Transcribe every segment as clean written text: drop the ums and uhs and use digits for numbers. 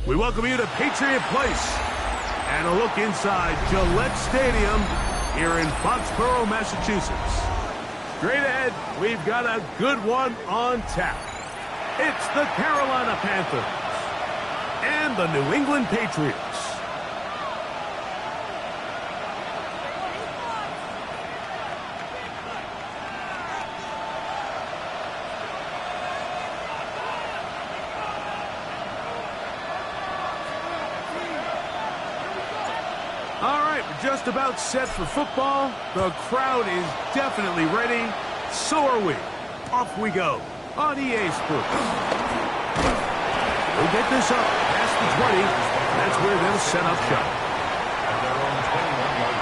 We welcome you to Patriot Place and a look inside Gillette Stadium here in Foxborough, Massachusetts. Straight ahead, we've got a good one on tap. It's the Carolina Panthers and the New England Patriots. All right, we're just about set for football. The crowd is definitely ready. So are we. Off we go on EA Sports. We'll get this up past the 20. That's where they'll set up shop. At their own 21-yard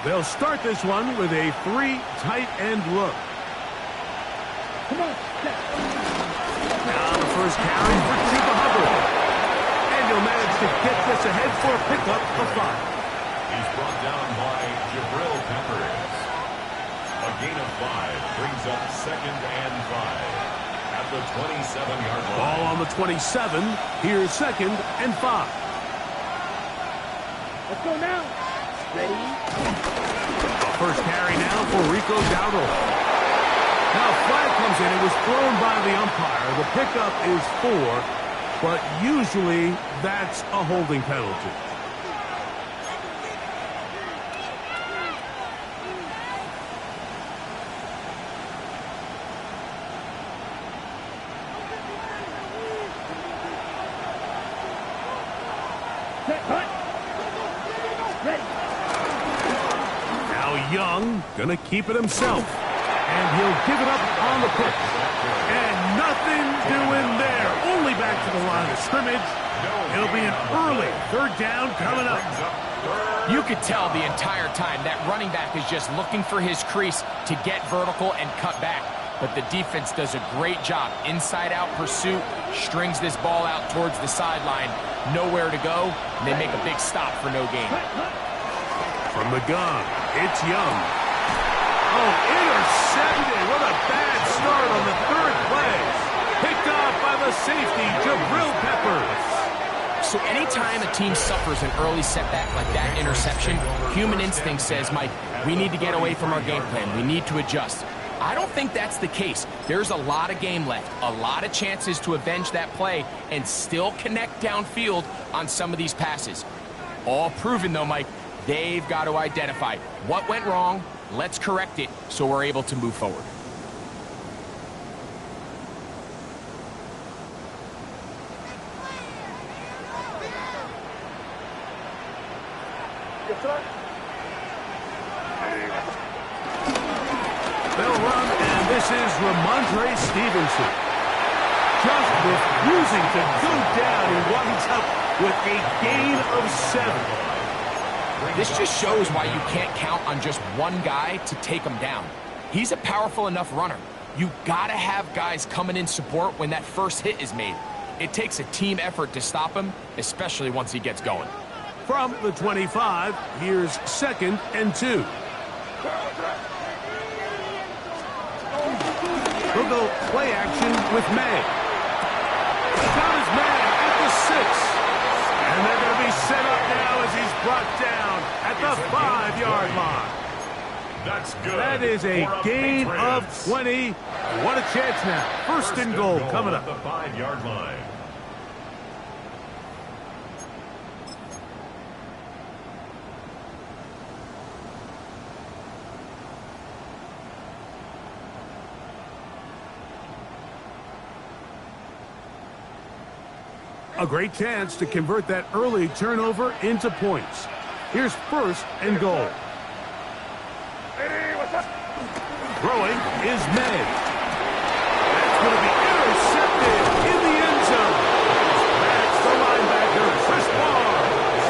line. They'll start this one with a 3 tight end look. Now the first carry for Chuba Hubbard. And he'll manage to get this ahead for a pickup of 5. He's brought down by Jabril Peppers. A gain of 5 brings up 2nd and 5 at the 27-yard line. Ball on the 27. Here's 2nd and 5. Let's go now. Ready? The first carry now for Rico Dowdle. Now a flag comes in. It was thrown by the umpire. The pickup is 4, but usually that's a holding penalty. Now Young gonna keep it himself. And he'll give it up on the pitch. And nothing doing there. Only back to the line of scrimmage. It'll be an early 3rd down coming up. You could tell the entire time that running back is just looking for his crease to get vertical and cut back. But the defense does a great job. Inside-out pursuit, strings this ball out towards the sideline. Nowhere to go, and they make a big stop for no gain. From the gun, it's Young. Oh, intercepted. What a bad start on the 3rd play. Picked off by the safety, Jabril Peppers. So anytime a team suffers an early setback like that interception, human instinct says, Mike, we need to get away from our game plan. We need to adjust. I don't think that's the case. There's a lot of game left, a lot of chances to avenge that play and still connect downfield on some of these passes. All proven, though, Mike, they've got to identify what went wrong. Let's correct it so we're able to move forward. They'll run, and this is Ramondre Stevenson. Just refusing to go down. He winds up with a gain of 7. This just shows why you can't count on just one guy to take him down. He's a powerful enough runner. You gotta have guys coming in support when that first hit is made. It takes a team effort to stop him, especially once he gets going. From the 25, here's 2nd and 2. He'll go play action with May. Got his man at the 6. And they're going to be set up now as he's brought down at the 5-yard line. That's good. That is a gain of 20. What a chance now. First and goal coming up. At the 5-yard line. A great chance to convert that early turnover into points. Here's 1st and goal. Throwing is May. That's going to be intercepted in the end zone. That's the linebacker, Chris Barnes.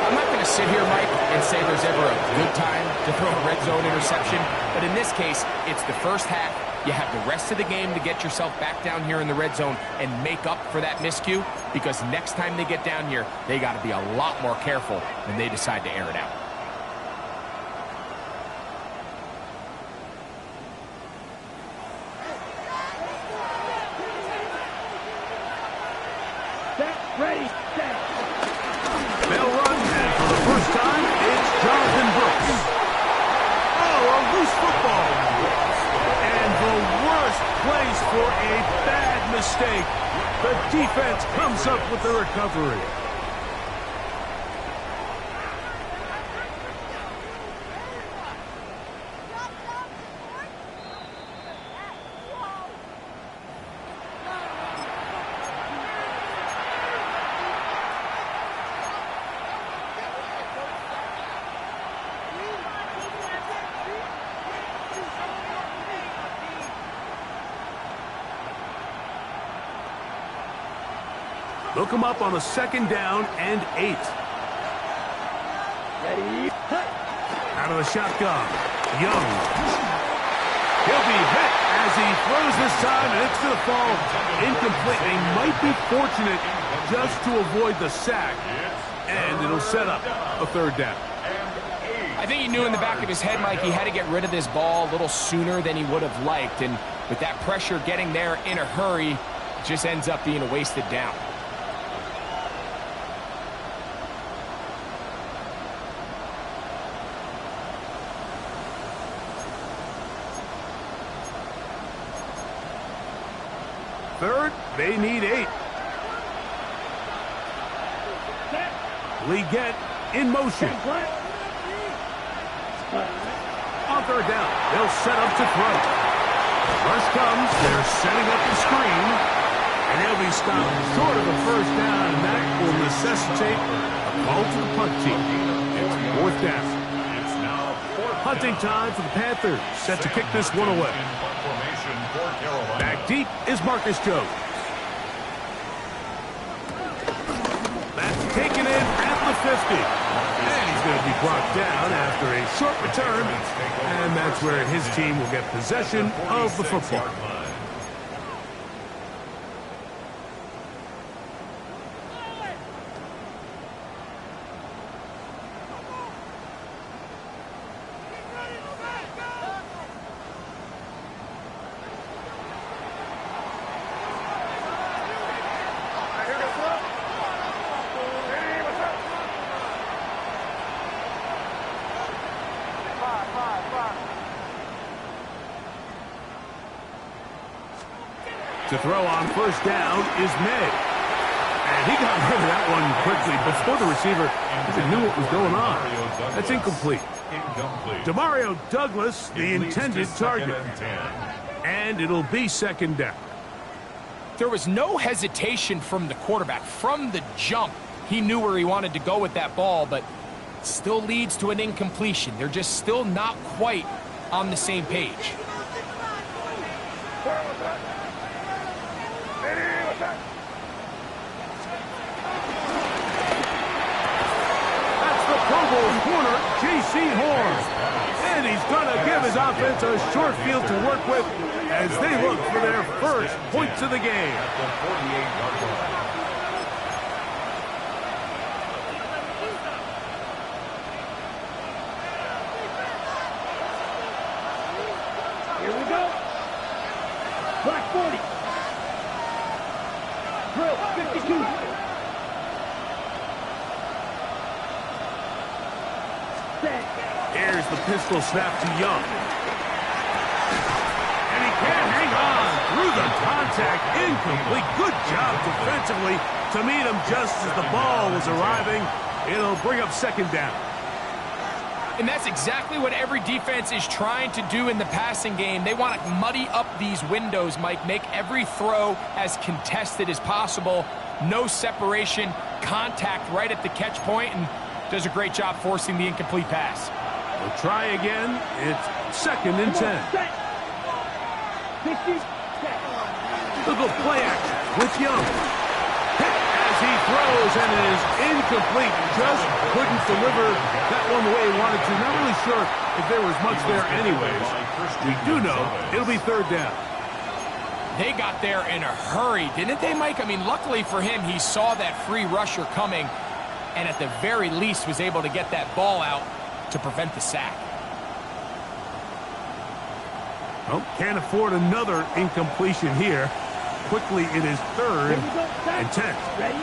I'm not going to sit here, Mike, and say there's ever a good time to throw a red zone interception, but in this case, it's the first half. You have the rest of the game to get yourself back down here in the red zone and make up for that miscue, because next time they get down here, they got to be a lot more careful when they decide to air it out. Ready, set. They'll run, and for the first time, it's Jonathan Brooks. Oh, a loose football. And the worst place for a bad mistake. The defense comes up with the recovery. They'll come up on a 2nd down and 8. Ready, Out of the shotgun, Young. He'll be hit as he throws this time, and it's going to fall incomplete. They might be fortunate just to avoid the sack, and it'll set up a 3rd down. I think he knew in the back of his head, Mike, he had to get rid of this ball a little sooner than he would have liked, and with that pressure getting there in a hurry, it just ends up being a wasted down. Third, they need 8. Leggett in motion. On 3rd down, they'll set up to throw. Rush comes, they're setting up the screen, and they'll be stopped short of the 1st down, and that will necessitate a call to the punt team. It's 4th down. It's now 4th Hunting time for the Panthers, set to kick this one away. Back deep is Marcus Jones. That's taken in at the 50. And he's going to be brought down after a short return. And that's where his team will get possession of the football. To throw on 1st down is May. And he got rid of that one quickly before the receiver even knew what was going on. That's incomplete. Demario Douglas, the intended target. And it'll be 2nd down. There was no hesitation from the quarterback. From the jump, he knew where he wanted to go with that ball, but it still leads to an incompletion. They're just still not quite on the same page. Corner, J.C. Horn. And he's going to give his offense a short field to work with as they look for their first points of the game. here we go. Black 40. Drill 52. Here's the pistol snap to Young. And he can't hang on through the contact. Incomplete. Good job defensively to meet him just as the ball was arriving. It'll bring up 2nd down. And that's exactly what every defense is trying to do in the passing game. They want to muddy up these windows, Mike. Make every throw as contested as possible. No separation, contact right at the catch point, and does a great job forcing the incomplete pass. We'll try again. It's 2nd and 10. They'll go play action with Young. Hit as he throws, and it is incomplete. Just couldn't deliver that one the way he wanted to. Not really sure if there was much there anyways. We do know it'll be 3rd down. They got there in a hurry, didn't they, Mike? I mean, luckily for him, he saw that free rusher coming, and at the very least was able to get that ball out to prevent the sack. Well, can't afford another incompletion here. Quickly, it is 3rd and 10. Ready?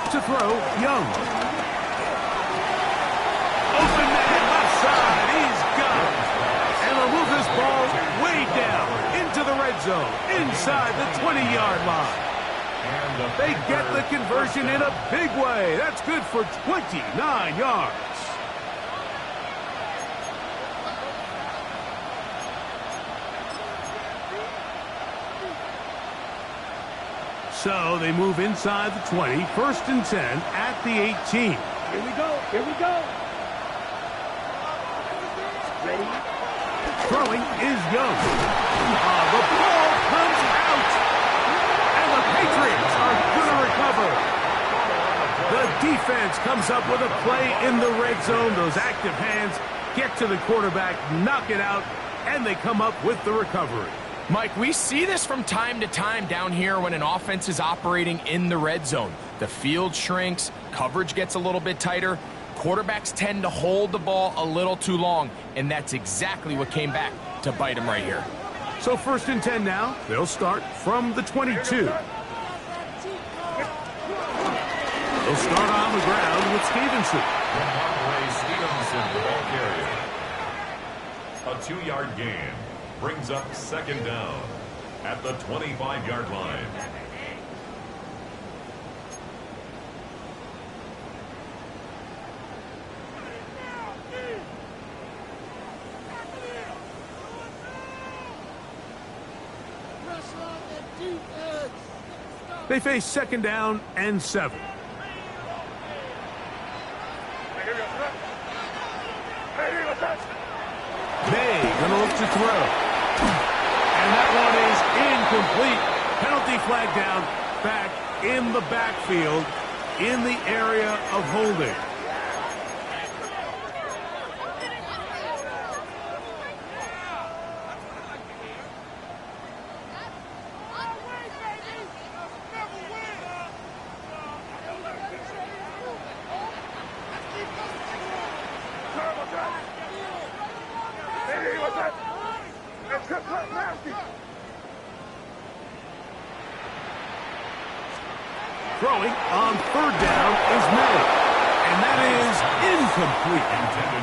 To throw, Young. Open man, left side. He's got it. And they'll move this ball way down into the red zone, inside the 20-yard line. They get the conversion in a big way. That's good for 29 yards. So they move inside the 20, 1st and 10 at the 18. Here we go. Here we go. Ready? Throwing is Young. The ball comes out. And the Patriots are going to recover. The defense comes up with a play in the red zone. Those active hands get to the quarterback, knock it out, and they come up with the recovery. Mike, we see this from time to time down here when an offense is operating in the red zone. The field shrinks, coverage gets a little bit tighter, quarterbacks tend to hold the ball a little too long, and that's exactly what came back to bite them right here. So 1st and 10 now. They'll start from the 22. They'll start on the ground with Stevenson. Stevenson, the ball carrier. A 2-yard gain. Brings up 2nd down at the 25-yard line. They face 2nd down and 7. May gonna look to throw. And that one is incomplete. Penalty flag down, back in the backfield, in the area of holding. Throwing on 3rd down is May. And that is incomplete.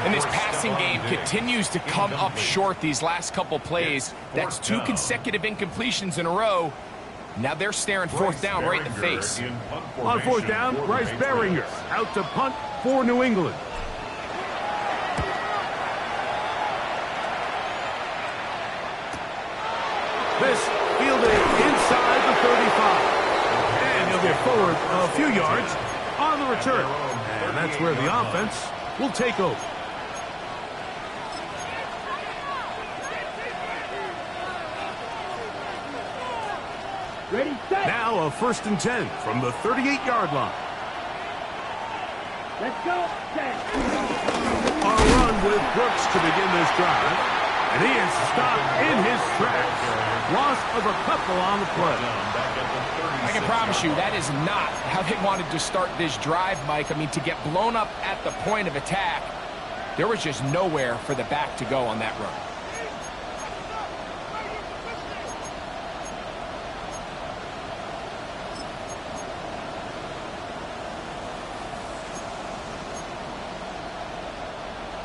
And this passing game continues to come up short these last couple plays. That's 2 consecutive incompletions in a row. Now they're staring 4th down right in the face. On 4th down, Bryce Beringer out to punt for New England. This fielded inside the 35. And he'll get forward a few yards on the return. And that's where the offense will take over. Ready, set. Now a 1st and 10 from the 38-yard line. Let's go. Set. A run with Brooks to begin this drive. And he is stopped in his tracks. Loss of a couple on the play. I can promise you that is not how they wanted to start this drive, Mike. I mean, to get blown up at the point of attack, there was just nowhere for the back to go on that run.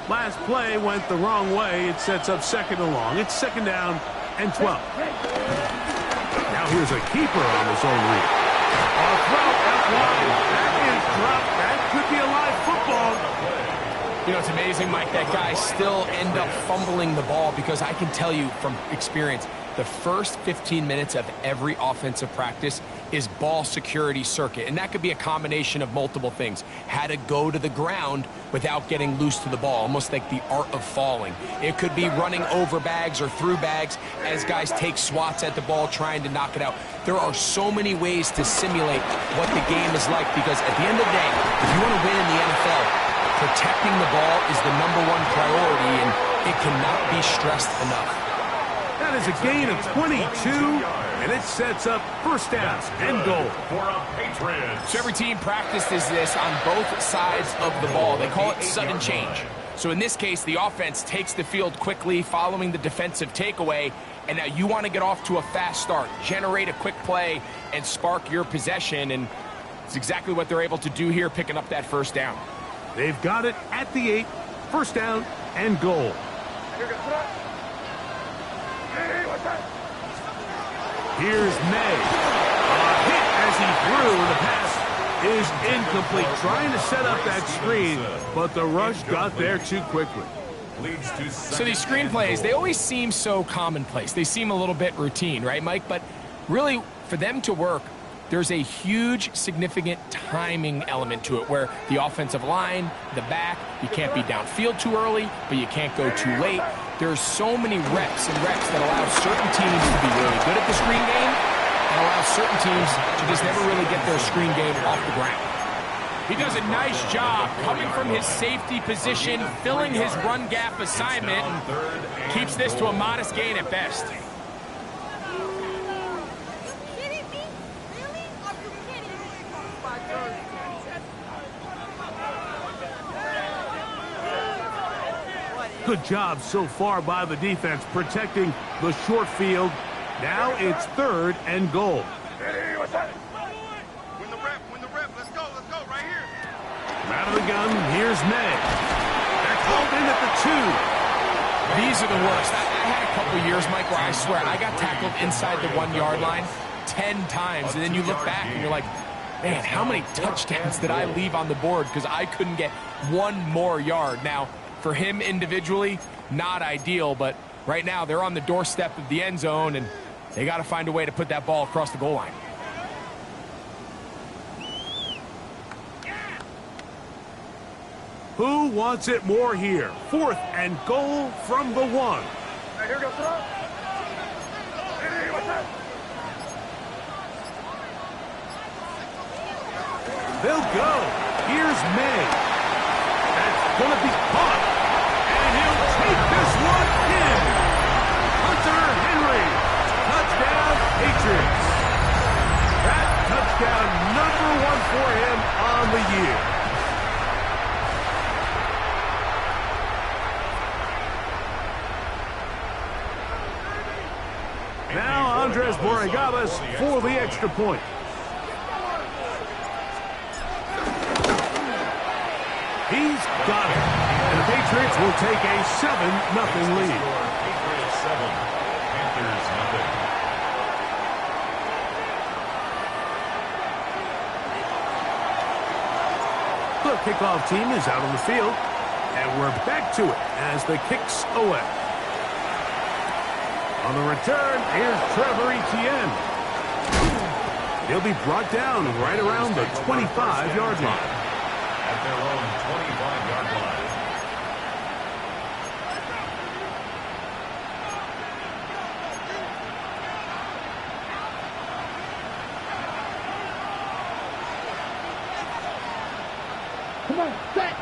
Last play went the wrong way. It sets up 2nd and long. It's 2nd down and 12. Now here's a keeper on his own read. A throw out wide. That is dropped. That could be a live football. You know, it's amazing, Mike, that guys still end up fumbling the ball because I can tell you from experience, the first 15 minutes of every offensive practice is ball security circuit. And that could be a combination of multiple things. How to go to the ground without getting loose to the ball, almost like the art of falling. It could be running over bags or through bags as guys take swats at the ball trying to knock it out. There are so many ways to simulate what the game is like because at the end of the day, if you want to win in the NFL, protecting the ball is the #1 priority, and it cannot be stressed enough. That is a gain of 22, and it sets up 1st down and goal. For a Patriots. So every team practices this on both sides of the ball. They call it sudden change. So in this case, the offense takes the field quickly following the defensive takeaway, and now you want to get off to a fast start, generate a quick play, and spark your possession. And It's exactly what they're able to do here, picking up that first down. They've got it at the 8, first down and goal. Here's May. A hit as he threw, and the pass is incomplete. Trying to set up that screen, but the rush got there too quickly. So these screenplays, they always seem so commonplace. They seem a little bit routine, right, Mike? But really, for them to work, there's a huge, significant timing element to it where the offensive line, the back, you can't be downfield too early, but you can't go too late. There's so many reps that allow certain teams to be really good at the screen game and allow certain teams to just never really get their screen game off the ground. He does a nice job coming from his safety position, filling his run gap assignment, and keeps this to a modest gain at best. Good job so far by the defense protecting the short field. Now it's 3rd and goal. Out of the gun, here's May. They're called in at the 2. These are the worst. I had a couple years, Mike, where I swear I got tackled inside the 1-yard line 10 times, and then you look back and you're like, man, how many touchdowns did I leave on the board because I couldn't get one more yard? Now, for him individually, not ideal, but right now they're on the doorstep of the end zone, and they got to find a way to put that ball across the goal line. Who wants it more here? 4th and goal from the 1. They'll go. Here's May. That's going to be caught. And he'll take this one in. Hunter Henry. Touchdown, Patriots. That touchdown #1 for him on the year. Now Andres Borregales for the extra point. He's got it. And the Patriots will take a 7-0 lead. Patriots 7, Panthers 0. The kickoff team is out on the field. And we're back to it as the kick's away. On the return, here's Trevor Etienne. He'll be brought down right around the 25-yard line. At their own 25-yard line. Come on, set.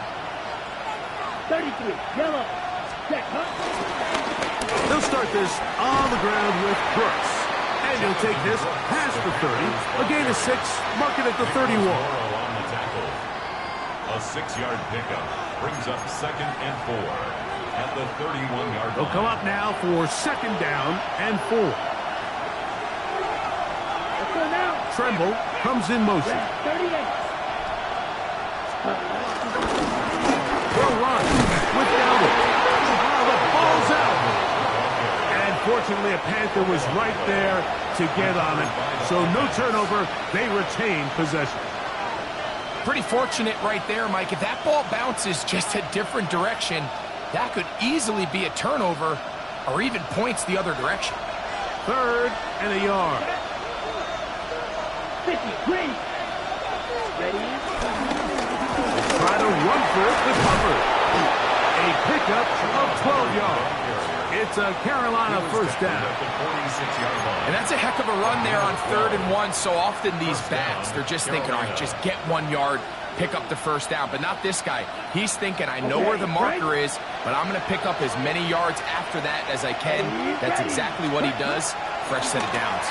33, yellow. Set, huh? They'll start this on the ground with Brooks. And he'll take this past the 30. A gain of 6, mark it at the 31. On the tackle. A 6-yard pickup brings up 2nd and 4 at the 31-yard line. They'll come up now for 2nd down and 4. Let's go now. Tremble comes in motion. 38. They'll run with Dalvin. The ball's out. And fortunately, a Panther was right there to get on it. So no turnover. They retain possession. Pretty fortunate right there, Mike. If that ball bounces just a different direction, that could easily be a turnover or even points the other direction. 3rd and a yard. 50, green. Ready? Try to run for it with Hubbard. A pickup of 12 yards. It's a Carolina first down. And that's a heck of a run there on 3rd and 1. So often these backs, they're just thinking, all right, just get 1 yard, pick up the first down. But not this guy. He's thinking, I know where the marker is, but I'm going to pick up as many yards after that as I can. That's exactly what he does. Fresh set of downs.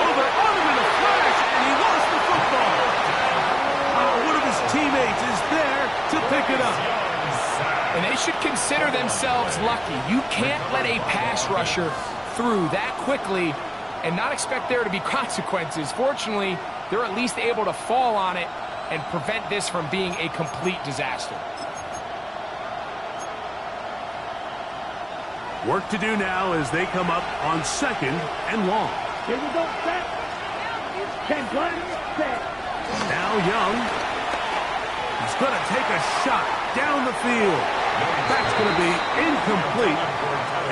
Oh, they're on him in a flash, and he lost the football. Oh, one of his teammates is there to pick it up. And they should consider themselves lucky. You can't let a pass rusher through that quickly and not expect there to be consequences. Fortunately, they're at least able to fall on it and prevent this from being a complete disaster. Work to do now as they come up on 2nd and long. Here we go, set. 10 blind, set. Now Young. He's going to take a shot down the field. That's going to be incomplete.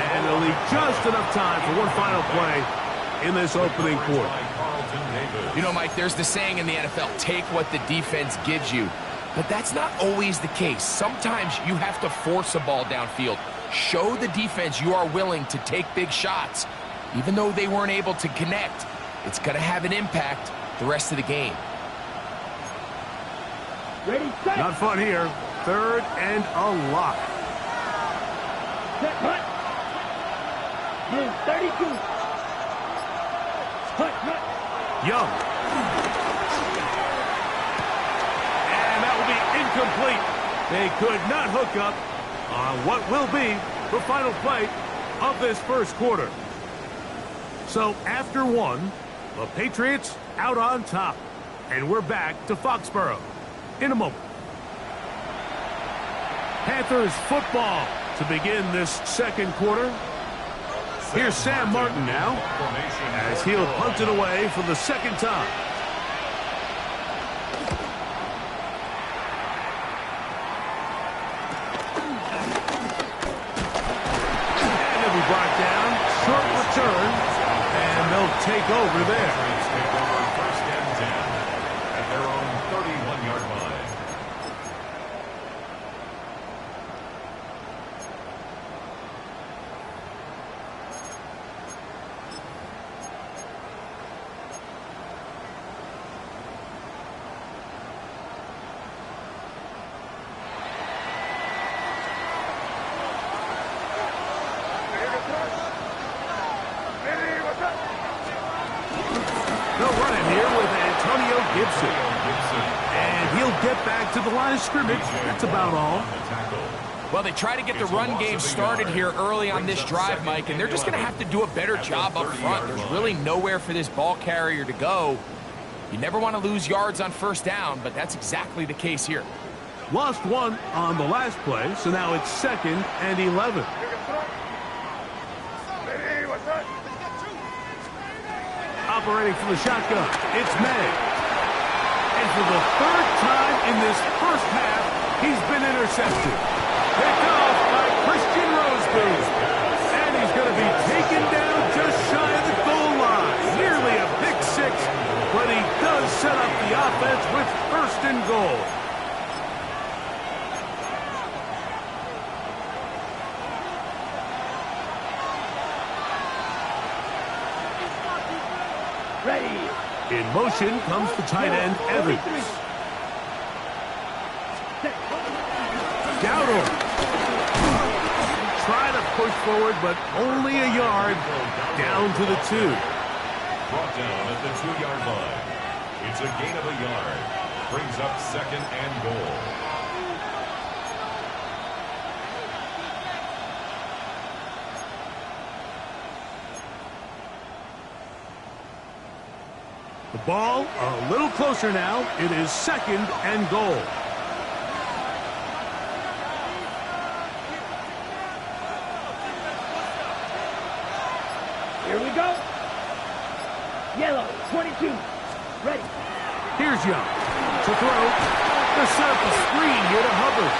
And it'll leave just enough time for one final play in this opening quarter. You know, Mike, there's the saying in the NFL, take what the defense gives you. But that's not always the case. Sometimes you have to force a ball downfield. Show the defense you are willing to take big shots. Even though they weren't able to connect, it's going to have an impact the rest of the game. Ready, set. Not fun here. 3rd and a lot. Set, hunt. Move, 32. Hunt, hunt. Young. And that will be incomplete. They could not hook up on what will be the final play of this first quarter. So after one, the Patriots out on top. And we're back to Foxborough in a moment. Panthers football to begin this second quarter. Here's Sam Martin now as he'll punt it away for the second time. And it'll be brought down. Short return. And they'll take over there. Take over 1st and 10 at their own 31-yard line. They'll run it here with Antonio Gibson. And he'll get back to the line of scrimmage. That's about all. Well, they try to get the run game started here early on this drive, Mike, and they're just going to have to do a better job up front. There's really nowhere for this ball carrier to go. You never want to lose yards on 1st down, but that's exactly the case here. Lost one on the last play, so now it's 2nd and 11. Operating from the shotgun, it's May. And for the 3rd time in this first half, he's been intercepted. Picked off by Christian Rosebud. And he's going to be taken down just shy of the goal line. Nearly a pick 6, but he does set up the offense with 1st and goal. Ready. In motion comes the tight end, Evans. Dowdle. Try to push forward, but only a yard down to the 2. Brought down at the 2-yard line. It's a gain of a yard. Brings up 2nd and goal. The ball a little closer now. It is 2nd and goal. Here we go. Yellow, 22. Ready. Here's Young to throw. They set up a screen here to Hubbard.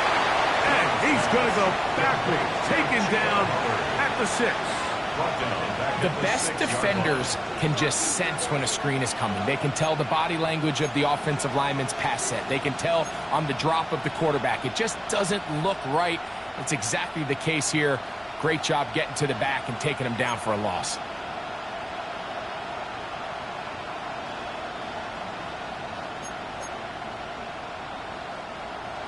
And he's going to go backwards. Taken down at the 6. The best defenders can just sense when a screen is coming. They can tell the body language of the offensive lineman's pass set. They can tell on the drop of the quarterback. It just doesn't look right. That's exactly the case here. Great job getting to the back and taking him down for a loss.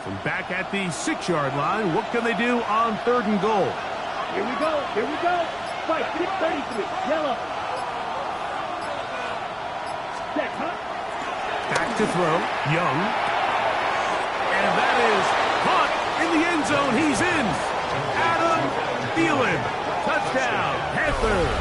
From back at the 6-yard line, what can they do on 3rd and goal? Here we go. Here we go. Fight. 633. Yellow. Set, huh? Back to throw. Young. And that is caught in the end zone. He's in. Adam Thielen. Touchdown, Panthers.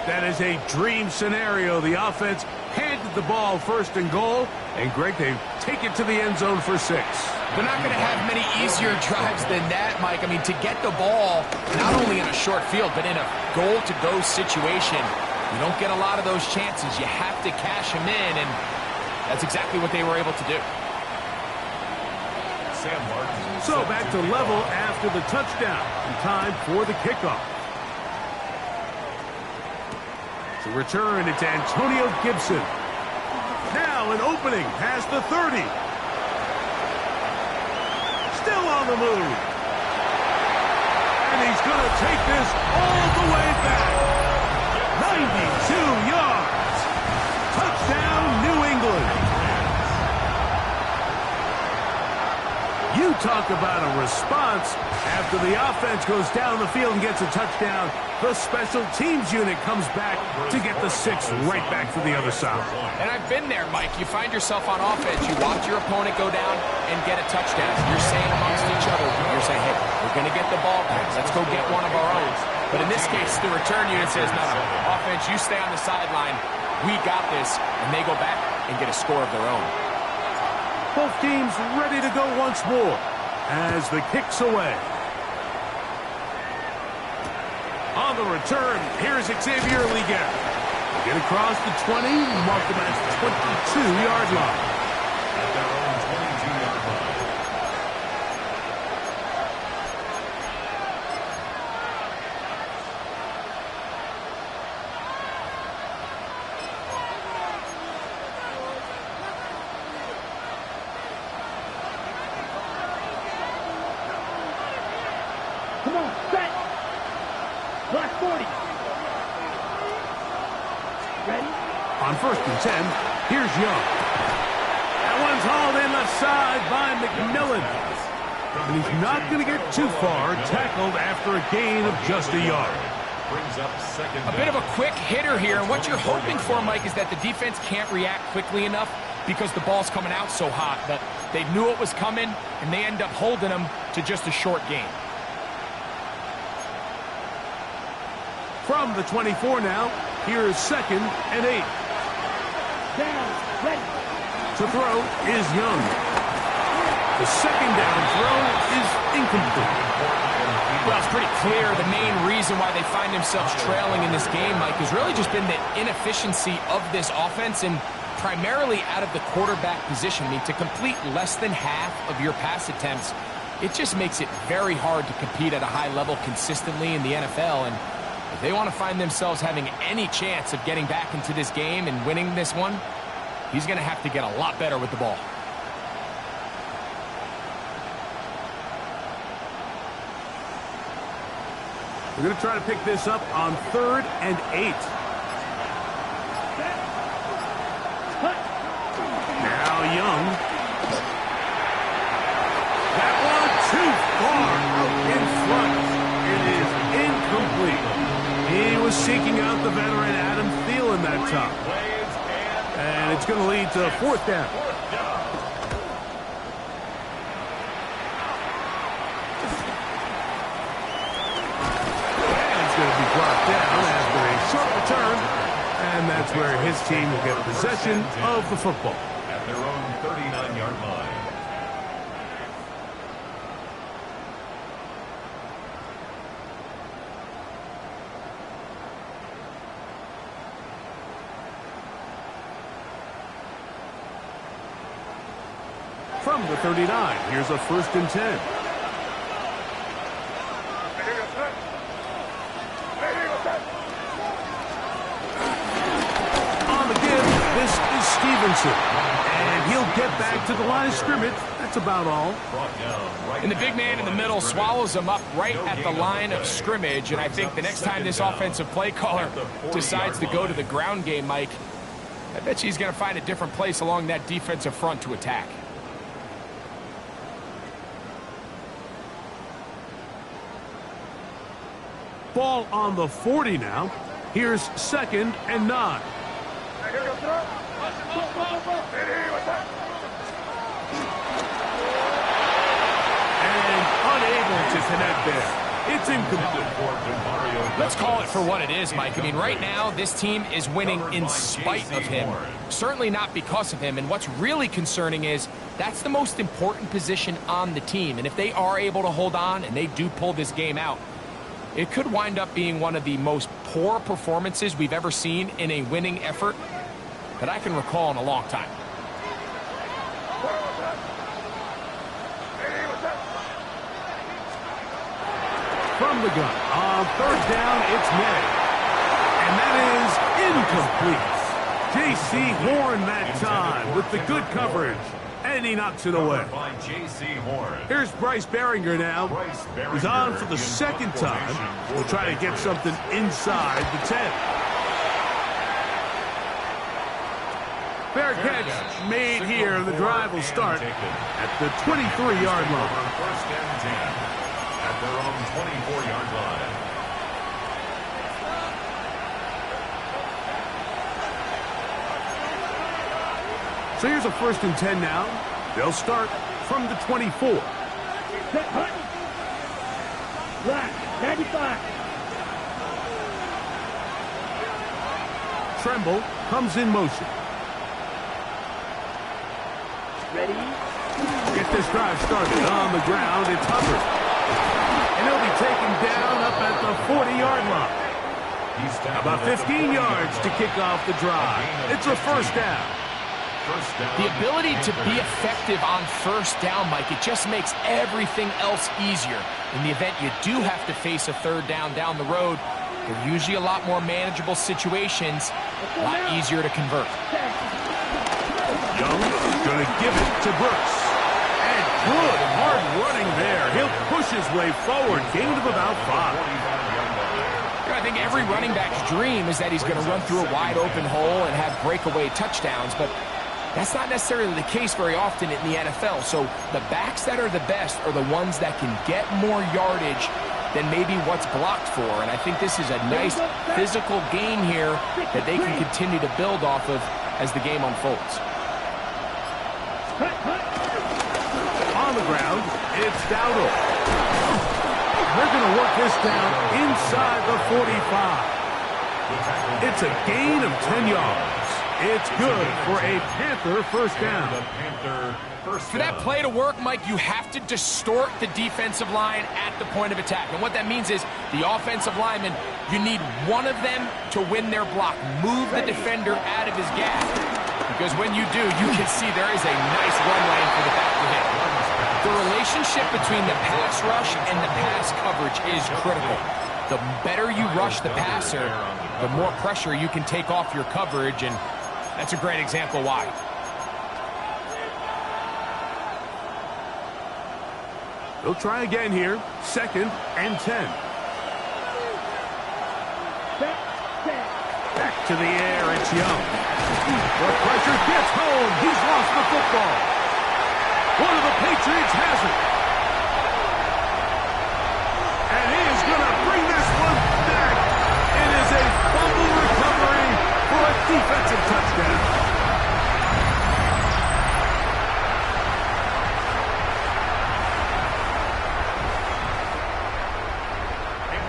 That is a dream scenario. The offense handed the ball first and goal. And, Greg, they take it to the end zone for 6. They're not going to have many easier drives than that, Mike. I mean, to get the ball, not only in a short field, but in a goal-to-go situation, you don't get a lot of those chances. You have to cash them in, and that's exactly what they were able to do. Sam Martin. So back to level after the touchdown. And time for the kickoff. To return, it's Antonio Gibson. Now an opening past the 30. Still on the move. And he's going to take this all the way back. 92 yards. Touchdown, New England. You talk about a response. After the offense goes down the field and gets a touchdown, the special teams unit comes back to get the 6 right back to the other side. And I've been there, Mike. You find yourself on offense. You watch your opponent go down and get a touchdown. You're saying amongst each other, you're saying, hey, we're going to get the ball back. Let's go get one of our own. But in this case, the return unit says, no, offense, you stay on the sideline. We got this. And they go back and get a score of their own. Both teams ready to go once more as the kick's away. On the return, here's Xavier Leggett. Get across the 20, mark them at the 22-yard line. At their own 22-yard line. Come on, set. Block 40. Ready? On 1st and 10, here's Young. That one's hauled in the side by McMillan. And he's not going to get too far, tackled after a gain of just a yard. Brings up second A bit of a quick hitter here, and what you're hoping for, Mike, is that the defense can't react quickly enough because the ball's coming out so hot. But they knew it was coming, and they end up holding them to just a short gain. From the 24 now, here's 2nd and 8. Down. Ready. To throw is Young. The second down throw is incomplete. Well, it's pretty clear the main reason why they find themselves trailing in this game, Mike, has really just been the inefficiency of this offense and primarily out of the quarterback position. I mean, to complete less than half of your pass attempts, it just makes it very hard to compete at a high level consistently in the NFL. And if they want to find themselves having any chance of getting back into this game and winning this one, he's going to have to get a lot better with the ball. We're going to try to pick this up on 3rd and 8. Now Young. That one too far out in front. It is incomplete. He was seeking out the veteran Adam Thielen that time. And it's going to lead to 4th down. Brought down after a short return, and that's where his team will get possession of the football. At their own 39-yard line. From the 39, here's a 1st and 10. Stevenson, and he'll get back to the line of scrimmage. That's about all. And the big man in the middle swallows him up right at the line of scrimmage, and I think the next time this offensive play caller decides to go to the ground game, Mike, I bet you he's going to find a different place along that defensive front to attack. Ball on the 40 now. Here's 2nd and 9. And unable to connect there. It's incomplete. Let's call it for what it is, Mike. I mean, right now, this team is winning in spite of him. Certainly not because of him. And what's really concerning is that's the most important position on the team. And if they are able to hold on and they do pull this game out, it could wind up being one of the most poor performances we've ever seen in a winning effort that I can recall in a long time. From the gun, on third down, it's Ned. And that is incomplete. J.C. Horn that time with the good coverage. And he knocks it away. Here's Bryce Behringer now. He's on for the second time. We'll try to get something inside the 10. Fair catch made here. The drive will start at the 23-yard line. First and 10 at their own 24-yard line. So here's a first and 10 now. They'll start from the 24. Black, 95. Tremble comes in motion. Ready? Get this drive started on the ground. It's Hubbard. And he'll be taken down up at the 40-yard line. About 15 yards to kick off the drive. It's a first down. The ability to be effective on first down, Mike, it just makes everything else easier. In the event you do have to face a third down the road, they're usually a lot more manageable situations, a lot easier to convert. Young going to give it to Brooks. And good hard running there. He'll push his way forward. Gain of about 5. I think every running back's dream is that he's going to run through a wide open hole and have breakaway touchdowns, but that's not necessarily the case very often in the NFL. So the backs that are the best are the ones that can get more yardage than maybe what's blocked for. And I think this is a nice physical gain here that they can continue to build off of as the game unfolds. On the ground, it's Dowdle. They're going to work this down inside the 45. It's a gain of 10 yards. It's good for a Panther first down. For that play to work, Mike, you have to distort the defensive line at the point of attack. And what that means is the offensive lineman, you need one of them to win their block. Move the defender out of his gap. Because when you do, you can see there is a nice run lane for the back to hit. The relationship between the pass rush and the pass coverage is critical. The better you rush the passer, the more pressure you can take off your coverage, and that's a great example why. They'll try again here. Second and 10. Back to the air, it's Young. The pressure gets home. He's lost the football. One of the Patriots has it. And he is going to bring this one back. It is a fumble recovery for a defensive touchdown.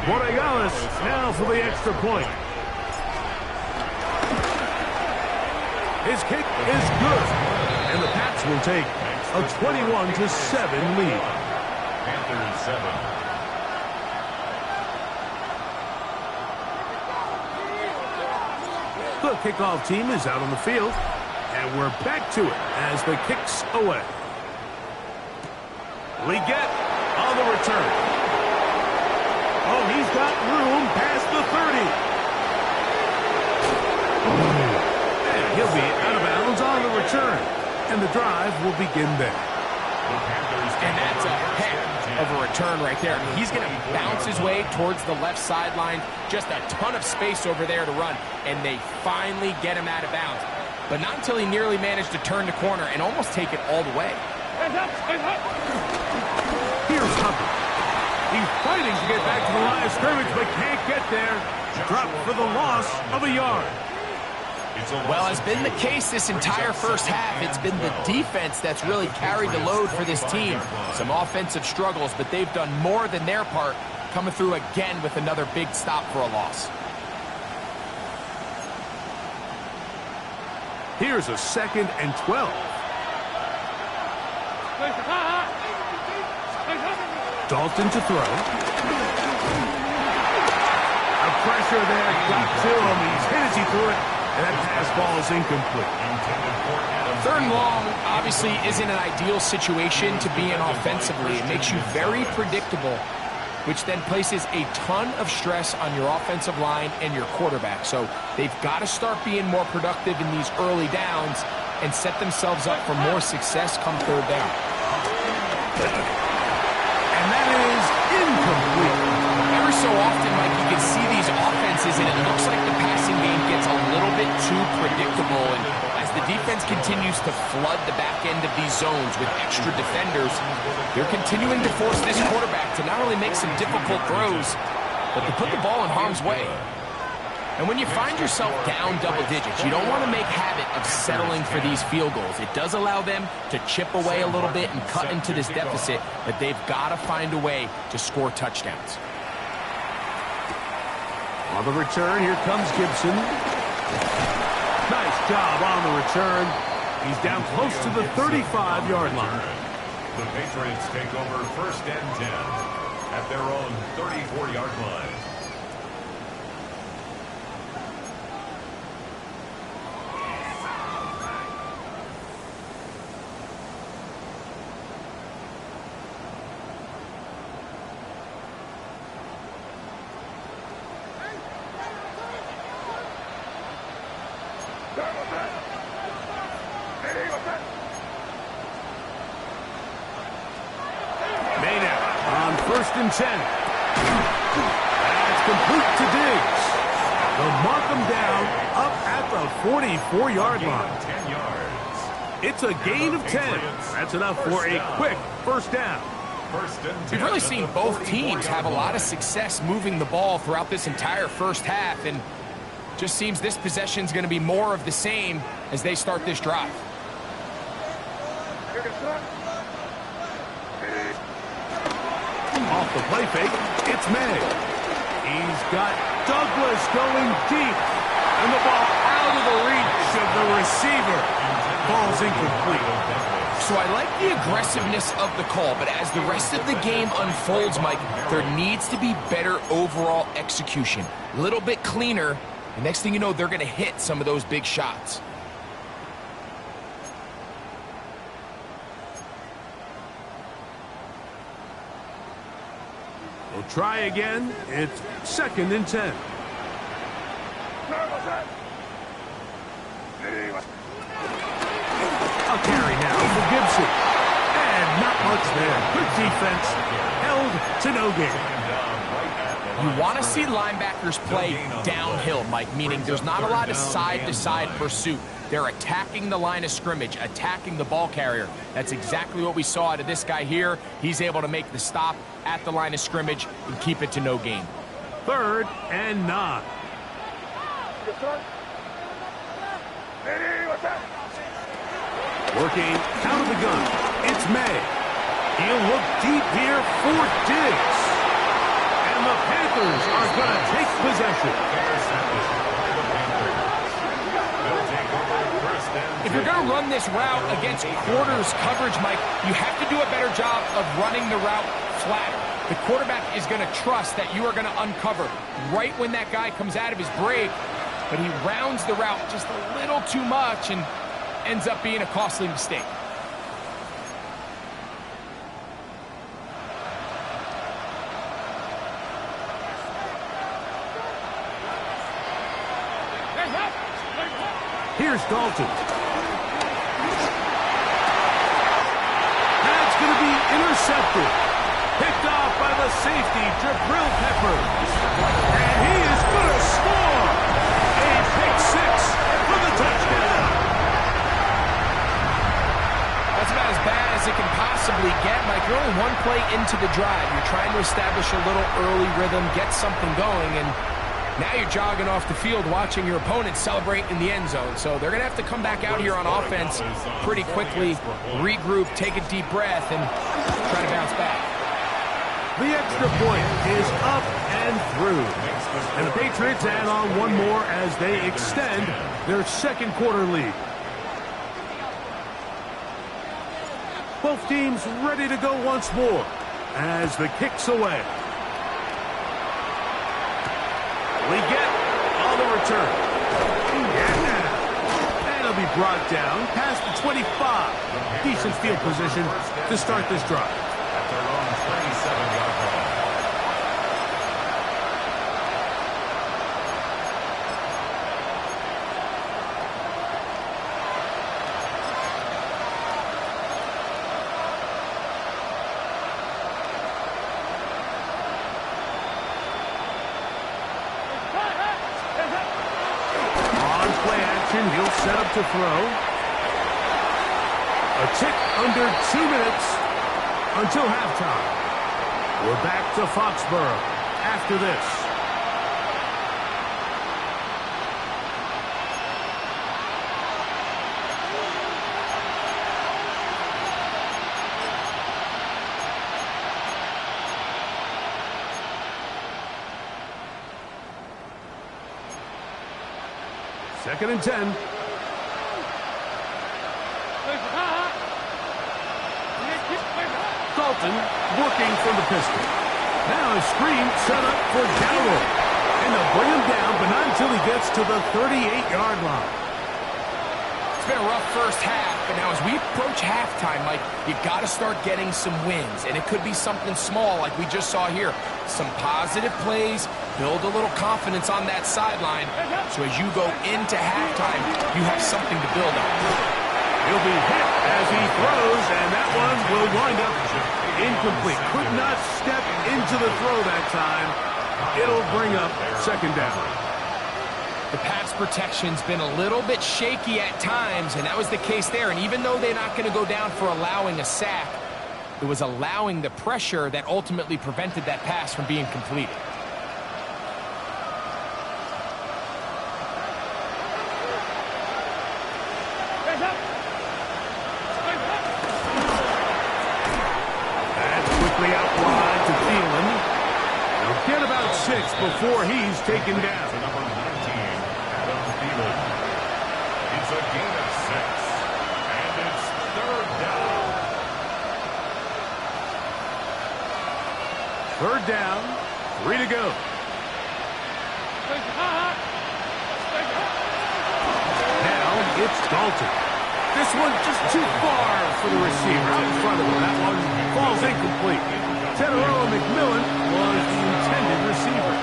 Borregales now for the extra point. His kick is good, and the Pats will take a 21-7 lead. Panthers 7. The kickoff team is out on the field, and we're back to it as the kick's away. Leggett on the return. Oh, he's got room past the 30. And he'll be out of bounds on the return, and the drive will begin there. And that's a heck of a return right there. I mean, he's going to bounce his way towards the left sideline. Just a ton of space over there to run, and they finally get him out of bounds. But not until he nearly managed to turn the corner and almost take it all the way. Here's Hubbard. He's fighting to get back to the line of scrimmage, but can't get there. Dropped for the loss of a yard. Well, has been the case this entire first half. It's been the defense that's really carried the load for this team. Some offensive struggles, but they've done more than their part coming through again with another big stop for a loss. Here's a 2nd and 12. Dalton to throw. A pressure there got to him. He's hit as he threw it, and that pass ball is incomplete. 3rd and long obviously isn't an ideal situation to be in offensively. It makes you very predictable, which then places a ton of stress on your offensive line and your quarterback. So they've got to start being more productive in these early downs and set themselves up for more success come 3rd down. And that is incomplete. Every so often, Mike, you can see these offenses, and it looks like the passing game gets a little bit too predictable. And as the defense continues to flood the back end of these zones with extra defenders, they're continuing to force this quarterback to not only make some difficult throws, but to put the ball in harm's way. And when you find yourself down double digits, you don't want to make habit of settling for these field goals. It does allow them to chip away a little bit and cut into this deficit, but they've got to find a way to score touchdowns. On the return, here comes Gibson. Nice job on the return. He's down close to the 35-yard line. The Patriots take over 1st and 10 at their own 34-yard line. On 1st and 10. That's complete to Diggs. They'll mark him down up at the 44-yard line. 10 yards. It's a gain of 10. That's enough for a quick 1st down. 1st and 10. We've really seen both teams have a lot of success moving the ball throughout this entire 1st half, and just seems this possession's going to be more of the same as they start this drive. Off the play fake, it's May. He's got Douglas going deep. And the ball out of the reach of the receiver. Ball's incomplete. So I like the aggressiveness of the call, but as the rest of the game unfolds, Mike, there needs to be better overall execution. A little bit cleaner, and next thing you know, they're going to hit some of those big shots. We'll try again. It's 2nd and 10. A carry now for Gibson. And not much there. Good defense. Held to no gain. You want to see linebackers play downhill, Mike, meaning there's not a lot of side-to-side pursuit. They're attacking the line of scrimmage, attacking the ball carrier. That's exactly what we saw out of this guy here. He's able to make the stop at the line of scrimmage and keep it to no gain. 3rd and 9. Working out of the gun. It's May. He'll look deep here for Diggs. And the Panthers are going to take possession. If you're going to run this route against quarters coverage, Mike, you have to do a better job of running the route flat. The quarterback is going to trust that you are going to uncover right when that guy comes out of his break, but he rounds the route just a little too much and ends up being a costly mistake. Here's Dalton. That's going to be intercepted. Picked off by the safety, Jabril Peppers. And he is going to score. A pick 6 for the touchdown. That's about as bad as it can possibly get, Mike. You're only one play into the drive. You're trying to establish a little early rhythm, get something going, and now you're jogging off the field watching your opponent celebrate in the end zone. So they're going to have to come back out here on offense pretty quickly, regroup, take a deep breath, and try to bounce back. The extra point is up and through. And the Patriots add on one more as they extend their second quarter lead. Both teams ready to go once more as the kick's away. We get on the return. Yeah. And it'll be brought down past the 25. Decent field position to start this drive. At their own 27-yard line. He'll set up to throw. A tick under 2 minutes until halftime. We're back to Foxborough after this. Second and 10. Dalton working from the pistol. Now a screen set up for Dowdle. And they'll bring him down, but not until he gets to the 38-yard line. It's been a rough first half, but now as we approach halftime, Mike, you got to start getting some wins. And it could be something small like we just saw here. Some positive plays, build a little confidence on that sideline. So as you go into halftime, you have something to build on. He'll be hit as he throws, and that one will wind up incomplete. Could not step into the throw that time. It'll bring up second down. The pass protection's been a little bit shaky at times, and that was the case there. And even though they're not going to go down for allowing a sack, it was allowing the pressure that ultimately prevented that pass from being completed. That's quickly out wide to Thielen. They'll get about 6 before he's taken down. Number 19, Adam Thielen. It's a gain of 6, and it's third down. Third down, 3 to go. Now it's Dalton. This one just too far for the receiver out in front of him. That one falls incomplete. Teteroa McMillan was the intended receiver.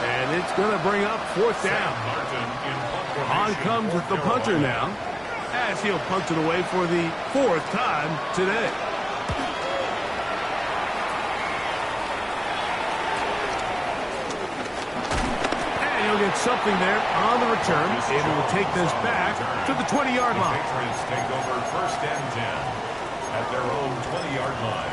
And it's going to bring up fourth down. On comes the punter now, as he'll punt it away for the 4th time today. He'll get something there on the return. It will take this back to the 20-yard line. Patriots take over first and 10 at their own 20-yard line.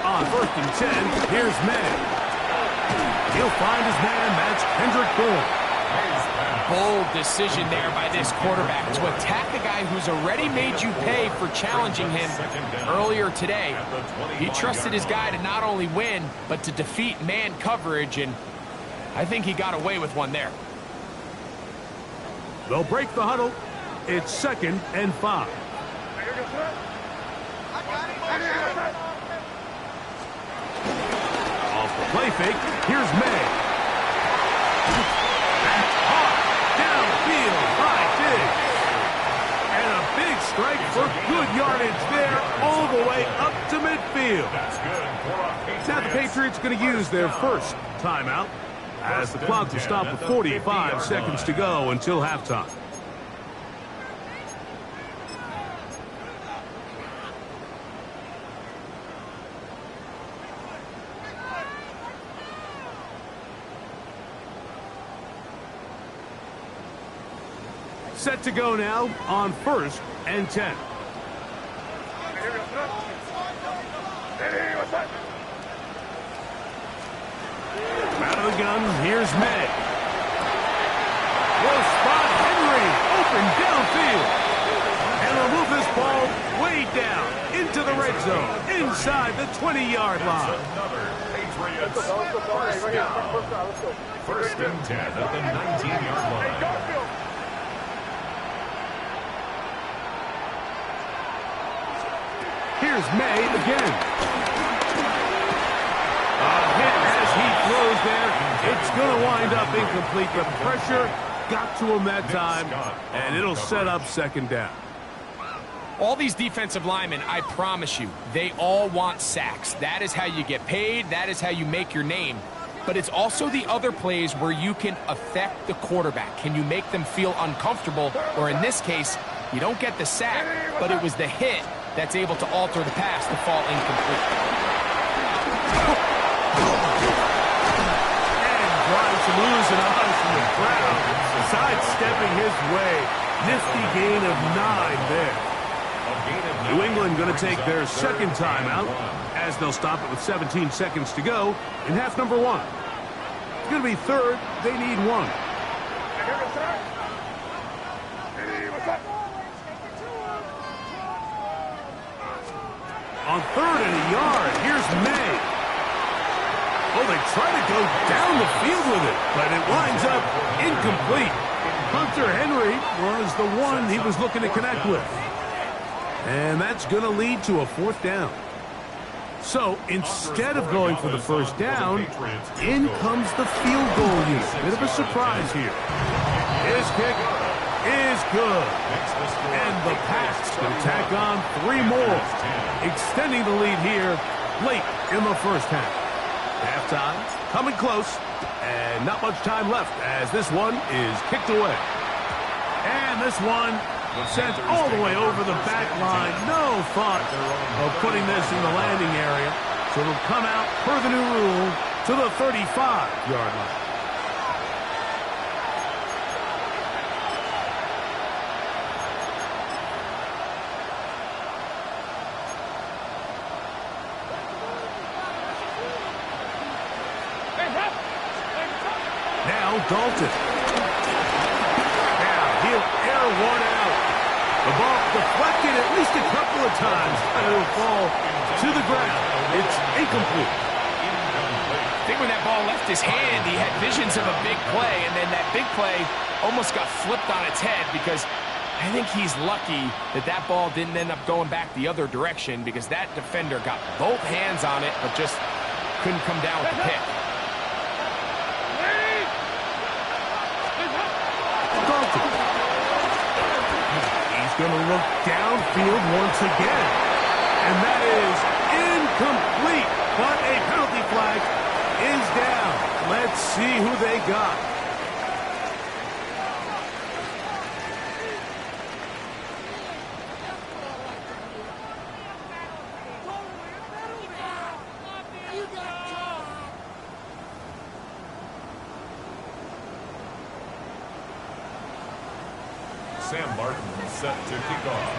On first and 10, here's May. He'll find his man. That's Kendrick Bourne. Bold decision there by this quarterback to attack a guy who's already made you pay for challenging him earlier today. He trusted his guy to not only win, but to defeat man coverage, and I think he got away with one there. They'll break the huddle. It's 2nd and 5. Off the play fake, here's May. That's hard. Downfield by Diggs. And a big strike for good yardage there all the way up to midfield. That's good. Now the Patriots going to use their first timeout as the clock will stop with 45 seconds to go until halftime. Set to go now on 1st and 10. Out of the gun, here's May. Will spot Henry, open downfield. And they'll move this ball way down into the red zone, inside the 20-yard line. Another Patriots first down. 1st and 10 at the 19-yard line. Here's May again. A hit as he throws there. It's going to wind up incomplete. The pressure got to him that time, and it'll set up 2nd down. All these defensive linemen, I promise you, they all want sacks. That is how you get paid. That is how you make your name. But it's also the other plays where you can affect the quarterback. Can you make them feel uncomfortable? Or in this case, you don't get the sack, but it was the hit that's able to alter the pass to fall incomplete. And drawing some oohs and ahs from the crowd, sidestepping his way. Nifty gain of 9 there. New England going to take their 2nd timeout as they'll stop it with 17 seconds to go in half number 1. It's going to be 3rd. They need 1. On 3rd and a yard, here's May. Oh, they try to go down the field with it, but it winds up incomplete. Hunter Henry was the one he was looking to connect with. And that's going to lead to a 4th down. So instead of going for the 1st down, in comes the field goal unit. Bit of a surprise here. His kick is good. And the Pats going to tack on 3 more, extending the lead here late in the 1st half. Halftime coming close, and not much time left as this one is kicked away. And this one sent all the way over the back line. No thought of putting this in the landing area. So it'll come out, per the new rule, to the 35-yard line. Now Dalton. Now he'll air one out. The ball deflected at least a couple of times. And it'll fall to the ground. It's incomplete. I think when that ball left his hand, he had visions of a big play, and then that big play almost got flipped on its head because I think he's lucky that that ball didn't end up going back the other direction because that defender got both hands on it but just couldn't come down with the pick. Dalton. He's going to look downfield once again. And that is incomplete. But a penalty flag is down. Let's see who they got. Sam Martin set to kick off.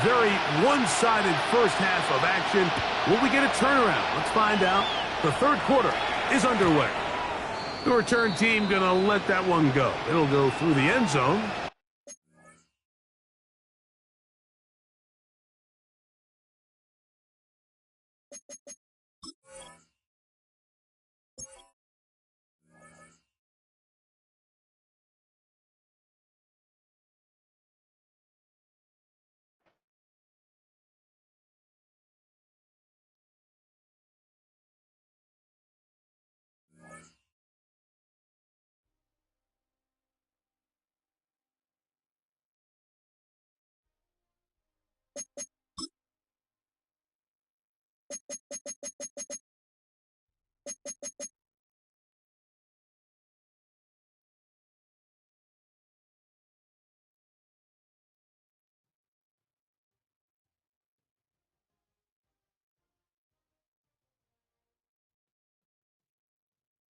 Very one-sided first half of action. Will we get a turnaround? Let's find out. The 3rd quarter is underway. The return team going to let that one go. It'll go through the end zone.